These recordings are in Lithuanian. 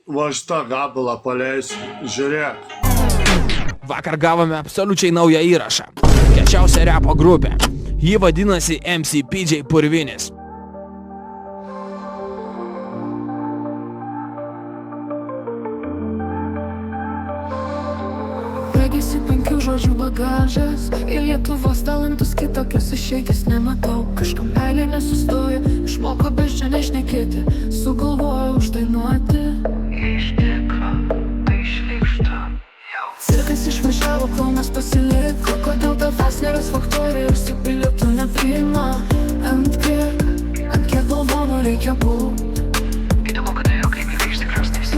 Va šitą gabalą paleisiu, žiūrėk. Vakar gavome absoliučiai naują įrašą. Kiečiausia repo grupė. Ji vadinasi MC PJ Purvinis. Regisi 5 žodžių bagažas, į Lietuvos talentus kitokios išeitis nematau. Kažkam meilė nesustoja, išmoko beždžionę šnekėti, sugalvoju uždainuoti. Iš tikro, tai šlykštu. Cirkas išvažiavo, kaunas pasiliko, kodėl tavęs neras faktorijos su bilietu nepriima. Ant kiek balvonų reikia būt. Įdomu, kada jo kaimynai išsikraustys.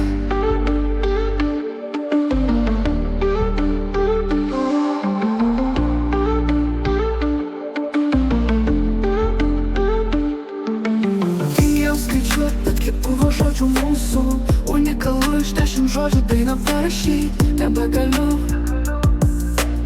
Bet kiek buvo žodžių mūsų, unikalu iš 10 žodžių dainą parašyt nebegaliu.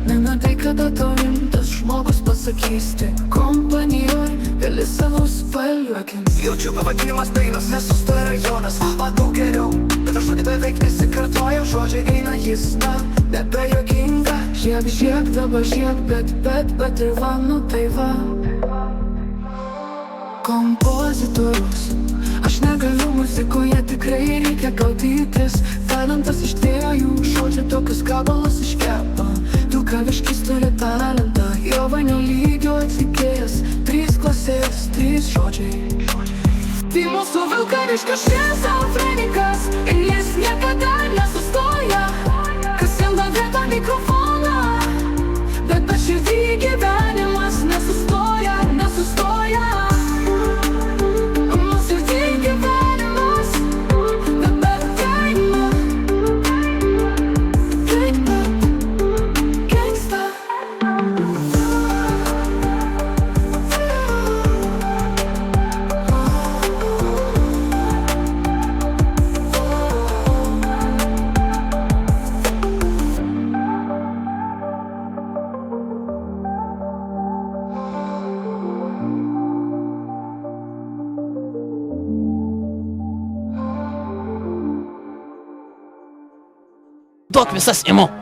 Nematai, kada tau rimtas žmogus pasakys, tai kompanijoj gali savo spaljuokint. Jaučiu pavadinimas dainos, nesustoja rajonas, matau geriau, bet aš žodį beveik nesikartoju, žodžiai eina, jis nebejuokinga. Žiek, dabar žiek, bet ir va, nu tai va. Kompozitorius, aš negaliu muzikoje, tikrai reikia gaudytis. Talentas iš 2 žodžių, tokius gabalus iškepa. Dukaviškis turi talentą, jo vainio lygio atlikėjas. 3 klasės, 3 žodžiai. Tai mūsų vilkaviškas šizofrenikas, ir jis niekada nesustoja. Kas jam davėta mikrofoną, bet širdį gyvenimas nesustoja. Duok visas imu.